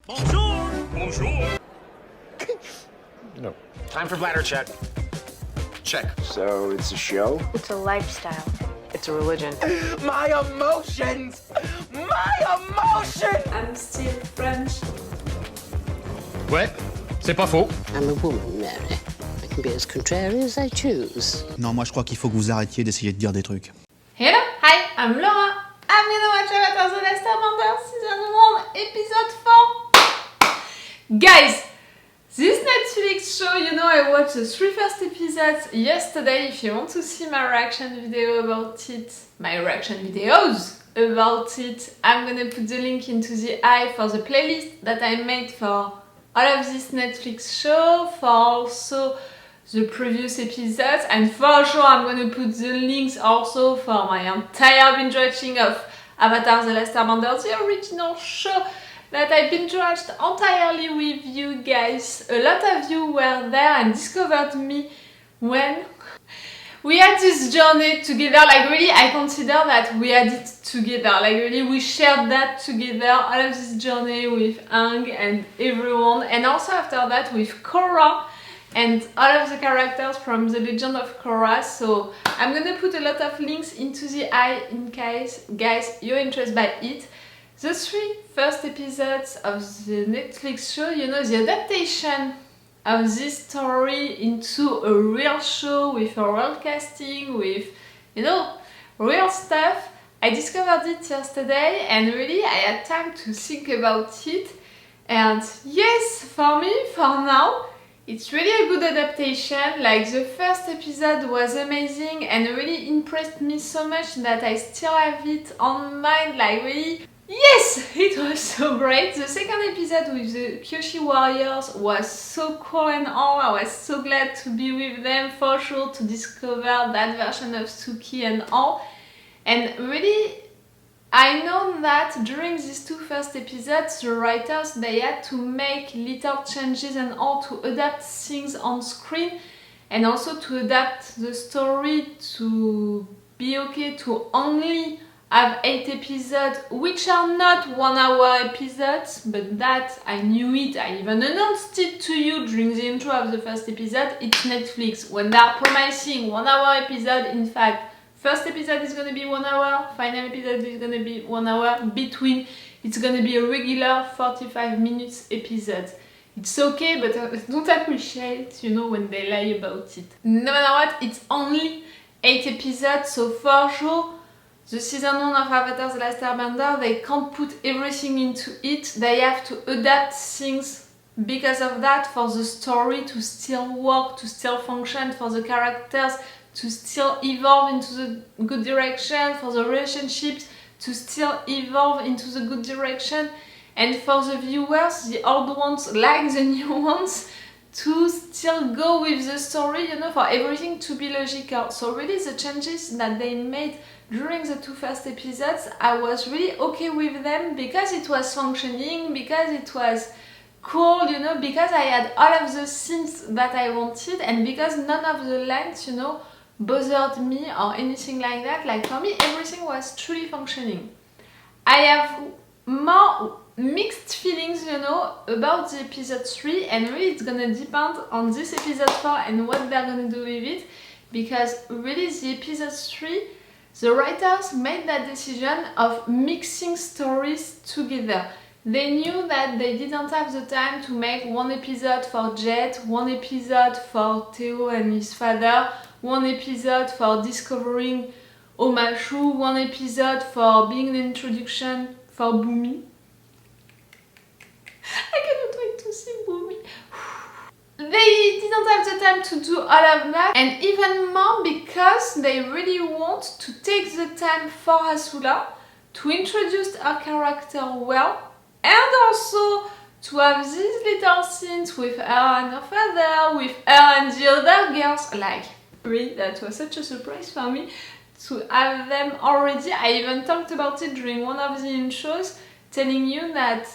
Bonjour! Bonjour! No. Time for bladder check. Check. So it's a show? It's a lifestyle. It's a religion. My emotions! My emotions! I'm still French. Ouais, c'est pas faux. I'm a woman, Mary. I can be as contrary as I choose. Non, moi je crois qu'il faut que vous arrêtiez d'essayer de dire des trucs. Hello, hi, I'm Laura. I'm gonna watch Avatar The Last Airbender Season 1, Episode 4. Guys, this Netflix show, you know, I watched the 3 first episodes yesterday. If you want to see my reaction video about it, my reaction videos about it, I'm gonna put the link into the eye for the playlist that I made for all of this Netflix show, for also the previous episodes, and for sure I'm gonna put the links also for my entire binge watching of Avatar The Last Airbender, the original show that I binge watched entirely with you guys. A lot of you were there and discovered me when we had this journey together. Like really, I consider that we had it together. Like really, we shared that together, all of this journey with Aang and everyone, and also after that with Korra and all of the characters from the Legend of Korra. So I'm gonna put a lot of links into the eye in case, guys, you're interested by it. The 3 first episodes of the Netflix show, you know, the adaptation of this story into a real show with a real casting, with, you know, real stuff. I discovered it yesterday and really I had time to think about it. And yes, for me, for now, it's really a good adaptation. Like the first episode was amazing and really impressed me so much that I still have it on mind. Like really, yes, it was so great. The second episode with the Kyoshi Warriors was so cool and all. I was so glad to be with them for sure, to discover that version of Suki and all. And really, I know that during these 2 first episodes, the writers, they had to make little changes and all to adapt things on screen and also to adapt the story to be okay to only have 8 episodes, which are not 1-hour episodes, but that I knew it. I even announced it to you during the intro of the first episode. It's Netflix. When they're promising 1-hour episode, in fact, first episode is gonna be 1 hour, final episode is gonna be 1 hour, between it's gonna be a regular 45 minutes episode. It's okay, but I don't appreciate, you know, when they lie about it. No matter what, it's only 8 episodes, so for sure, the season 1 of Avatar The Last Airbender, they can't put everything into it. They have to adapt things because of that, for the story to still work, to still function, for the characters to still evolve into the good direction, for the relationships to still evolve into the good direction, and for the viewers, the old ones like the new ones, to still go with the story, you know, for everything to be logical. So really the changes that they made during the 2 first episodes, I was really okay with them because it was functioning, because it was cool, you know, because I had all of the scenes that I wanted, and because none of the lines, you know, bothered me or anything like that. Like for me, everything was truly functioning. I have more mixed feelings, you know, about the episode 3, and really it's gonna depend on this episode 4 and what they're gonna do with it, because really the episode 3, the writers made that decision of mixing stories together. They knew that they didn't have the time to make 1 episode for Jet, 1 episode for Theo and his father, 1 episode for discovering Omashu, 1 episode for being an introduction for Bumi. I cannot wait to see Bumi. They didn't have the time to do all of that, and even more because they really want to take the time for Azula to introduce her character well, and also to have these little scenes with her and her father, with her and the other girls. Like, really, that was such a surprise for me to have them already. I even talked about it during one of the intros, telling you that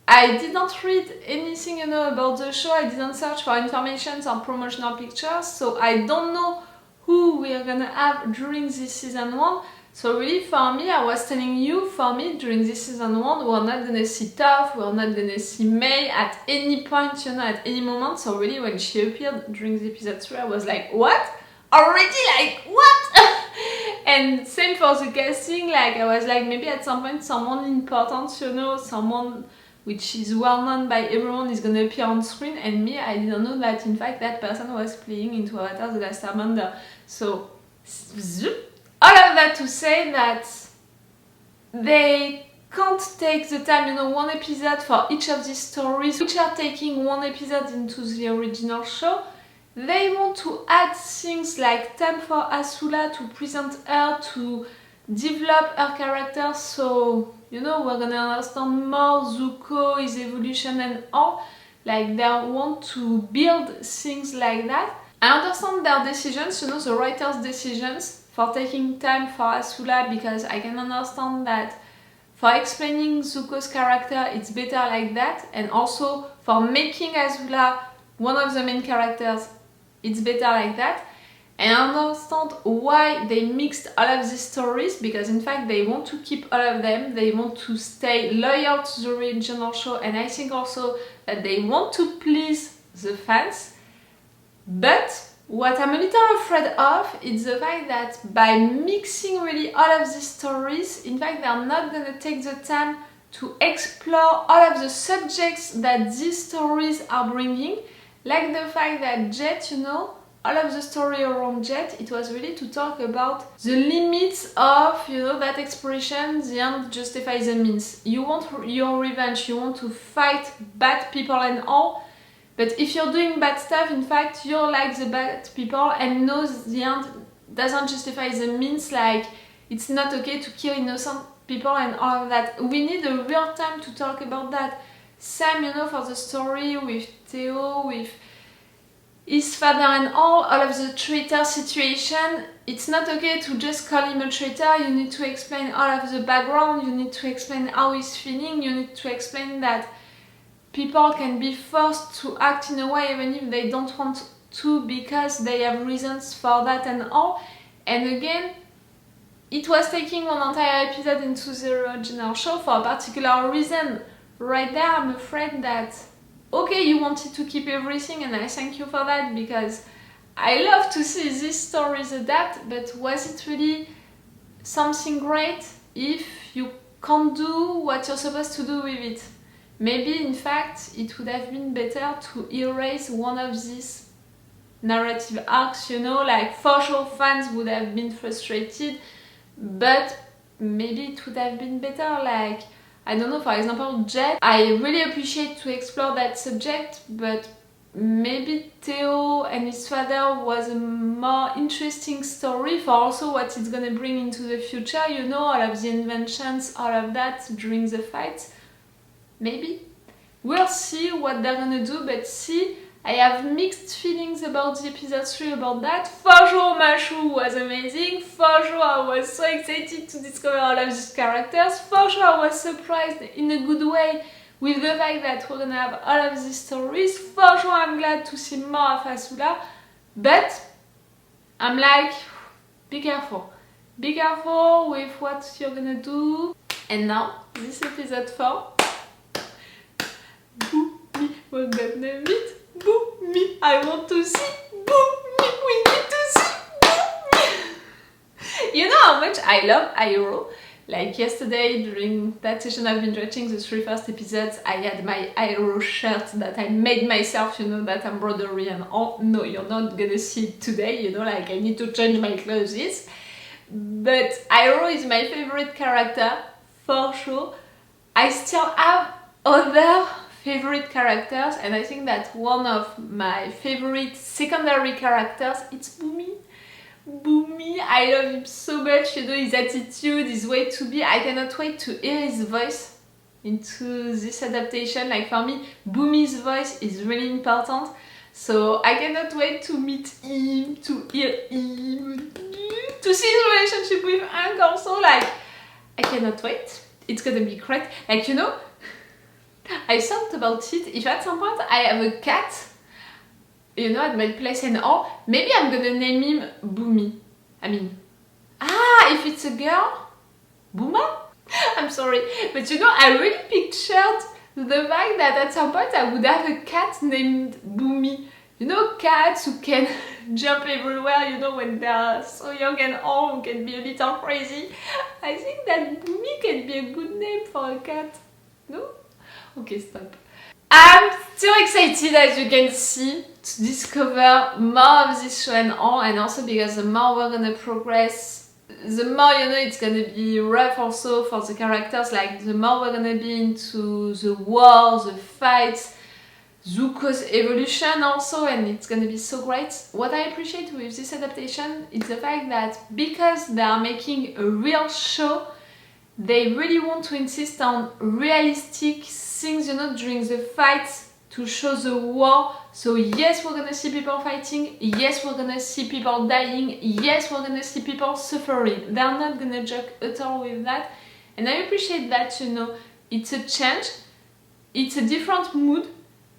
I did not read anything, you know, about the show. I didn't search for information or promotional pictures, so I don't know who we are gonna have during this season 1. So really for me, I was telling you, for me during this season 1, we're not gonna see Toph, we're not gonna see May at any point, you know, at any moment. So really when she appeared during the episode 3, I was like, what? Already? Like, what? And same for the casting, like I was like, maybe at some point someone important, you know, someone which is well known by everyone is gonna appear on screen, and me, I didn't know that in fact that person was playing into Avatar The Last Airbender. So, all of that to say that they can't take the time, you know, one episode for each of these stories, which are taking one episode into the original show. They want to add things like time for Azula to present her, to develop her character, so you know we're gonna understand more Zuko, his evolution and all. Like they want to build things like that. I understand their decisions, you know, the writers' decisions for taking time for Azula, because I can understand that for explaining Zuko's character it's better like that, and also for making Azula one of the main characters it's better like that. And I understand why they mixed all of these stories, because in fact they want to keep all of them, they want to stay loyal to the original show, and I think also that they want to please the fans. But what I'm a little afraid of is the fact that by mixing really all of these stories, in fact they're not gonna take the time to explore all of the subjects that these stories are bringing. Like the fact that Jet, you know, all of the story around Jet, it was really to talk about the limits of, you know, that expression, the end justifies the means. You want your revenge, you want to fight bad people and all, but if you're doing bad stuff, in fact, you're like the bad people and knows the end doesn't justify the means, like it's not okay to kill innocent people and all of that. We need a real time to talk about that. Same, you know, for the story with Theo, with his father and all of the traitor situation. It's not okay to just call him a traitor, you need to explain all of the background, you need to explain how he's feeling, you need to explain that people can be forced to act in a way even if they don't want to, because they have reasons for that and all. And again, it was taking one entire episode into the original show for a particular reason. Right there, I'm afraid that, okay, you wanted to keep everything, and I thank you for that, because I love to see these stories adapt, but was it really something great if you can't do what you're supposed to do with it? Maybe, in fact, it would have been better to erase one of these narrative arcs, you know, like for sure fans would have been frustrated, but maybe it would have been better, like, I don't know, for example, Jet, I really appreciate to explore that subject, but maybe Theo and his father was a more interesting story for also what it's gonna bring into the future, you know, all of the inventions, all of that during the fight. Maybe. We'll see what they're gonna do, but see, I have mixed feelings about the episode 3 about that. For sure, Omashu was amazing. For sure, I was so excited to discover all of these characters. For sure, I was surprised in a good way with the fact that we're gonna have all of these stories. For sure, I'm glad to see more of Azula. But I'm like, be careful. Be careful with what you're gonna do. And now, this episode 4. Bumi, we're gonna meet. Bumi, I want to see Bumi, we need to see Bumi. You know how much I love Iroh? Like yesterday during that session I've been watching the 3 first episodes, I had my Iroh shirt that I made myself, you know, that embroidery and all. No, you're not gonna see it today, you know, like I need to change my clothes. But Iroh is my favorite character, for sure. I still have other favorite characters, and I think that one of my favorite secondary characters, it's Bumi. Bumi, I love him so much, you know, his attitude, his way to be. I cannot wait to hear his voice into this adaptation. Like for me, Bumi's voice is really important, so I cannot wait to meet him, to hear him, to see his relationship with Aang also. Like, I cannot wait. It's gonna be great. Like, you know, I thought about it, if at some point I have a cat, you know, at my place and all, maybe I'm gonna name him Bumi. I mean, Ah, if it's a girl? Buma? I'm sorry, but you know, I really pictured the fact that at some point I would have a cat named Bumi. You know, cats who can jump everywhere, you know, when they're so young and old, can be a little crazy. I think that Bumi can be a good name for a cat. No? Okay, stop. I'm still excited, as you can see, to discover more of this show and all, and also because the more we're gonna progress, the more, you know, it's gonna be rough also for the characters, like the more we're gonna be into the war, the fights, Zuko's evolution also, and it's gonna be so great. What I appreciate with this adaptation is the fact that because they are making a real show, they really want to insist on realistic things, you know, during the fights to show the war. So yes, we're gonna see people fighting, yes, we're gonna see people dying, yes, we're gonna see people suffering. They're not gonna joke at all with that, and I appreciate that, you know, it's a change, it's a different mood,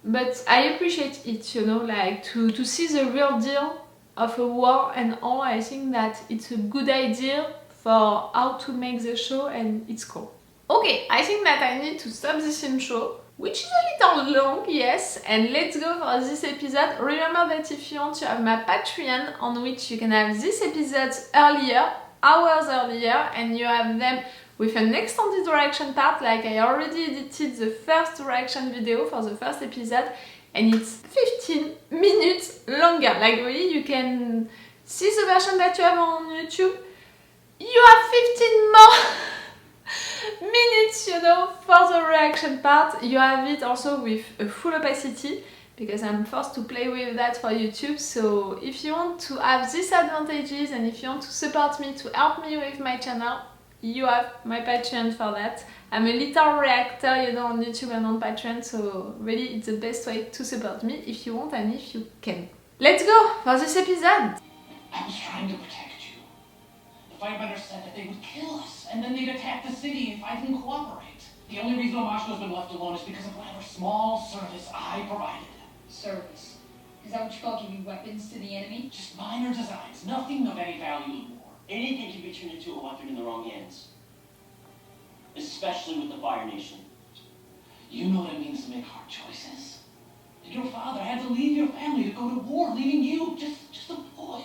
but I appreciate it, you know, like to see the real deal of a war and all. I think that it's a good idea for how to make the show, and it's cool. Okay, I think that I need to stop this intro, which is a little long, yes, and let's go for this episode. Remember that if you want, you have my Patreon on which you can have these episodes earlier, hours earlier, and you have them with an extended reaction part, like I already edited the first reaction video for the first episode, and it's 15 minutes longer. Like really, you can see the version that you have on YouTube. You have 15 more minutes, you know, for the reaction part. You have it also with a full opacity, because I'm forced to play with that for YouTube. So if you want to have these advantages, and if you want to support me, to help me with my channel, you have my Patreon for that. I'm a little reactor, you know, on YouTube and on Patreon, so really it's the best way to support me if you want and if you can. Let's go for this episode! I was trying to protect you. The Airbender said that they would kill us, and then they'd attack the city if I didn't cooperate. The only reason Omashu has been left alone is because of whatever small service I provided. Service? Is that what you call giving weapons to the enemy? Just minor designs, nothing of any value in war. Anything can be turned into a weapon in the wrong hands. Especially with the Fire Nation. You know what it means to make hard choices. Your father had to leave your family to go to war, leaving you just a boy.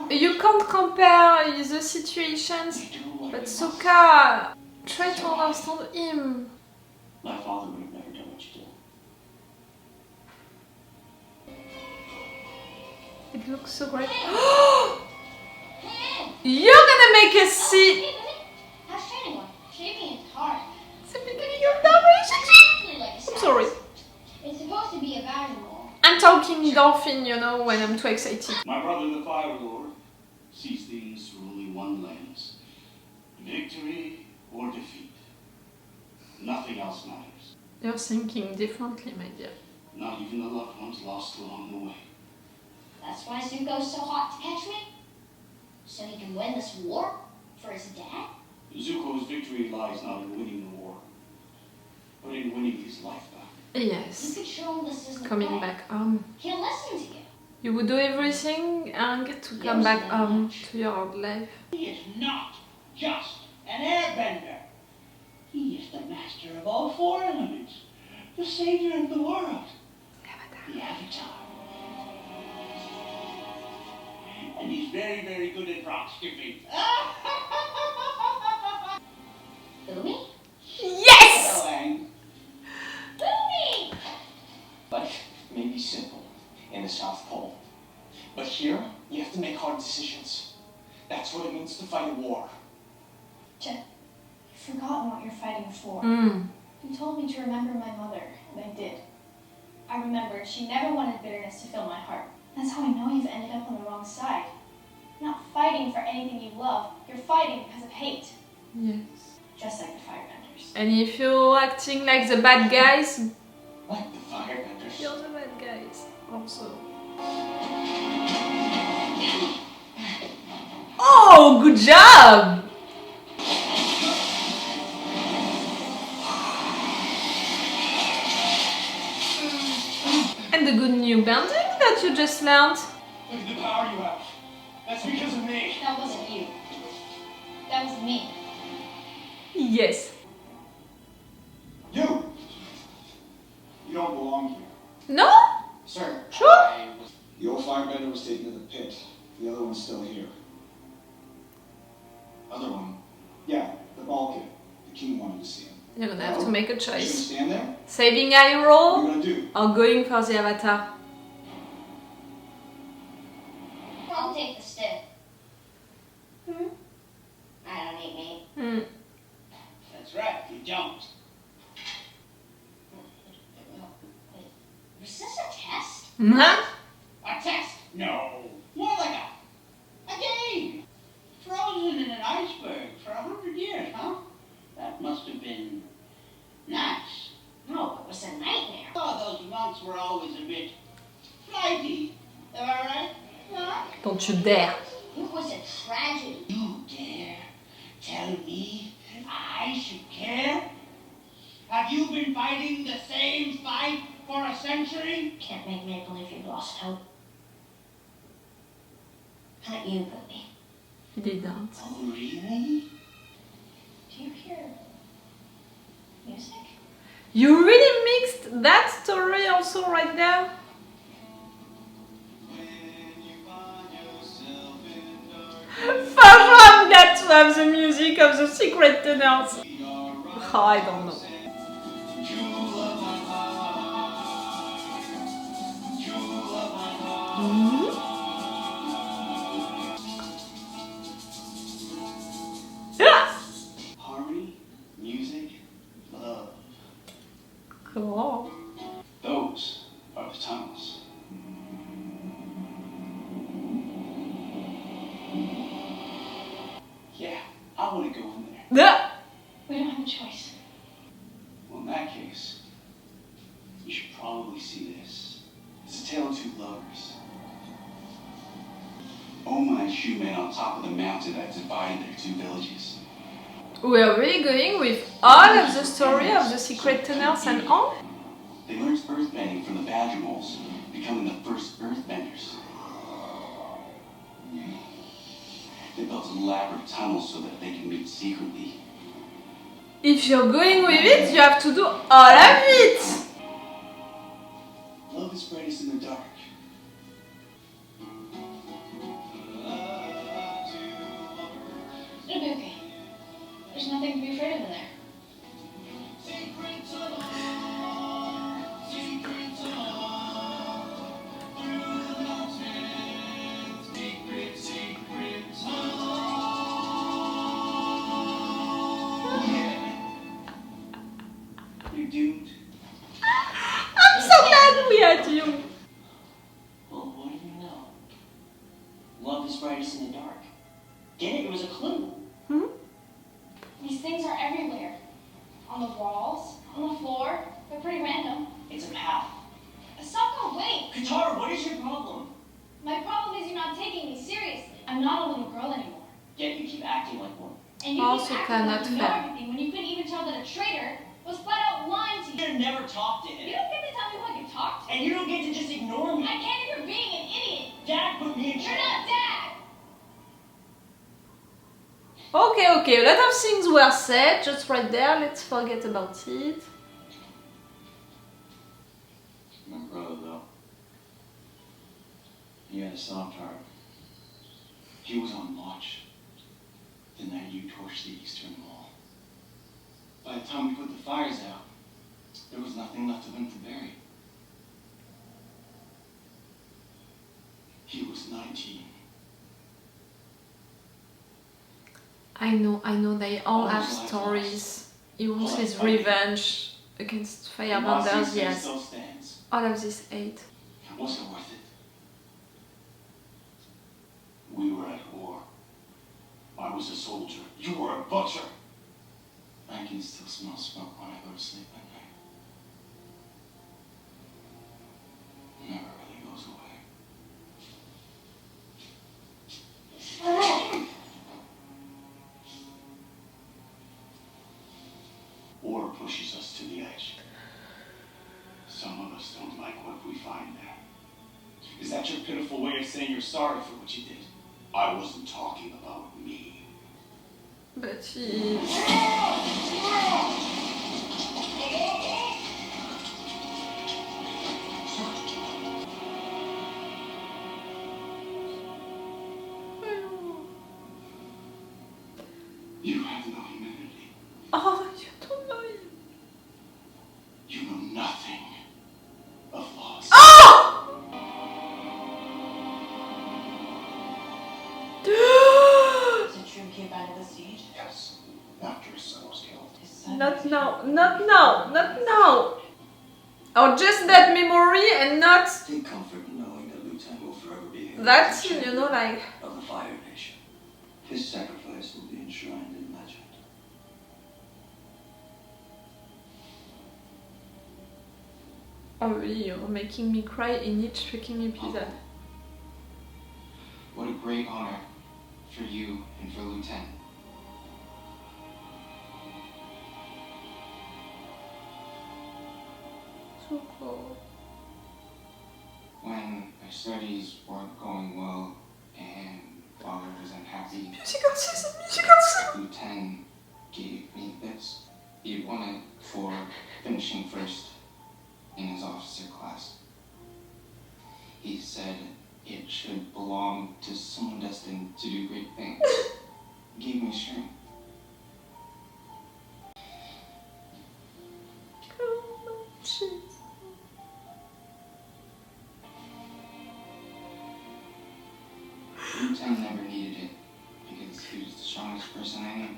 You can't compare the situations, but Sokka, try to understand him. My father would have never done what you did. It looks so great. You're gonna make us see How's training going? Shaping is hard. the beginning of the relationship. I'm sorry. It's supposed to be a visual. I'm talking dolphin, you know, when I'm too excited. My brother, the Fire Lord, sees things through only one lens. Victory or defeat. Nothing else matters. You're thinking differently, my dear. Not even the loved ones lost along the way. That's why Zuko's so hot to catch me? So he can win this war? For his dad? Zuko's victory lies not in winning the war, but in winning his life back. Yes. You could show him this isn't Coming right. back home. He'll listen to you. You would do everything, Aang, to come back home to your old life. He is not just an airbender. He is the master of all four elements, the savior of the world, the Avatar. And he's very, very good at rock skipping. Bumi? Yes! Hello, Aang. Bumi! Life may be simple in the South Pole, but here you have to make hard decisions. That's what it means to fight a war. Jen, you've forgotten what you're fighting for. Mm. You told me to remember my mother, and I did. I remembered she never wanted bitterness to fill my heart. That's how I know you've ended up on the wrong side. You're not fighting for anything you love. You're fighting because of hate. Yes. Just like the Firebenders. And if you're acting like the bad guys, Like the Firebenders. you're the bad guys also. Oh, good job! And the good new bending that you just learned. Look at the power you have. That's because of me. That wasn't you. That was me. Yes. You! You don't belong here. No? Sir, Sure. the old firebender was taken to the pit. The other one's still here. Other one? Yeah, the ball kid. The king wanted to see him. You're gonna have to make a You gonna choice. stand there? Saving What are you Iroh gonna do? or going for the avatar? I'll take the stick. I don't eat meat. That's right, you don't. Was this a test? Huh? A test? No. More like a game. Frozen in an iceberg for 100 years, huh? That must have been nice. No, it was a nightmare. Oh, those monks were always a bit flighty. Am I right? Huh? Don't you dare. It was a tragedy. You dare tell me I should care? Have you been fighting the same fight for a century? Can't make me believe you lost hope. Not you, Bumi. He didn't. Oh, really? Do you hear music? You really mixed that story also right there? Franchement, that to have the music of the secret tunnels. Oh, I don't know. Harmony, music, love. Cool. Those are the tunnels. Yeah, I want to go in there. Yeah. We don't have a choice. Well, in that case, you should probably see this. It's a tale of two lovers. Omashu men on top of the mountain that divided their two villages. We are really going with all of the story of the secret tunnels and all? They learned earthbending from the badger moles, becoming the first earthbenders. They built elaborate tunnels so that they can meet secretly. If you're going with it, you have to do all of it! Love is brightest in the dark. It'll be okay. There's nothing to be afraid of in there. You're doomed. I'm so glad we had you! Well, what do you know? Love is brightest in the dark. Get it? It was a clue. These things are everywhere. On the walls, on the floor. They're pretty random. It's a path. Sokka, wait! Katara, what is your problem? My problem is you're not taking me seriously. I'm not a little girl anymore. Yet you keep acting like one. And you Also keep acting cannot like you know fair. everything when you couldn't even tell that a traitor was flat out lying to you. You never talk to You him. don't get to tell me what you talk to. And you don't get to just ignore me. I can't if you're being an idiot. Dad put me in You're charge. not Dad. Okay, a lot of things were said just right there, let's forget about it. My brother, though. He had a soft heart. He was on watch the night you torched the eastern wall. By the time we put the fires out, there was nothing left of him to bury. He was 19. I know they all have stories. He wants his revenge against Firebenders, yes. Still stands. All of this hate. Was it worth it? We were at war. I was a soldier. You were a butcher. I can still smell smoke when I go to sleep at night. Never really goes away. War pushes us to the edge. Some of us don't like what we find there. Is that your pitiful way of saying you're sorry for what you did? I wasn't talking about me. But he... You have no humanity. Oh, you don't know him. You know nothing of loss. Oh! Is it true he abandoned the siege? Yes, after his son was killed. His son? Not now, not now, not now. Or just that memory and not Take comfort in knowing that Lieutenant will forever be here. that scene, you know, like... Of the Fire Nation. His sacrifice will be enshrined in legend. Oh really, you're making me cry in each freaking episode. What a great honor for you and for Lieutenant. Zuko. When my studies weren't going well and Father was unhappy, Musical season, musical season. Lieutenant gave me this. He won it for finishing first in his officer class. He said it should belong to someone destined to do great things. He gave me strength. Oh, jeez. Lieutenant never needed it because he was the strongest person I knew.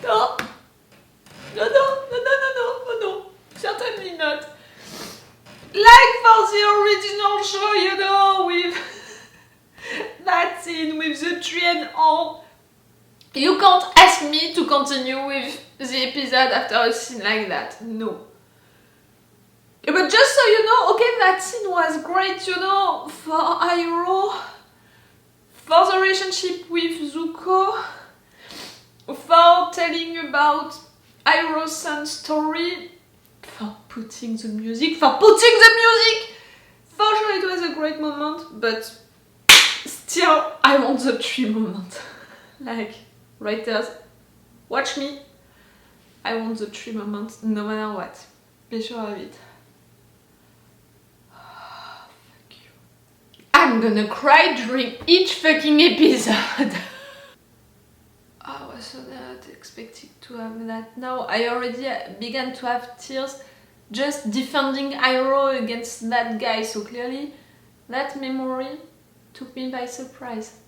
No. No. Certainly not. Like for the original show, you know, with that scene with the tree and all. You can't ask me to continue with the episode after a scene like that. No. But just so you know, okay, that scene was great, you know, for Iroh, for the relationship with Zuko, for telling about Iroh's son's story, for putting the music, for sure it was a great moment, but still I want the tree moment. Like, writers, watch me, I want the tree moment no matter what. Be sure of it. Fuck you. I'm gonna cry during each fucking episode. I was so not expecting to have that now. I already began to have tears just defending Iroh against that guy, so clearly that memory took me by surprise.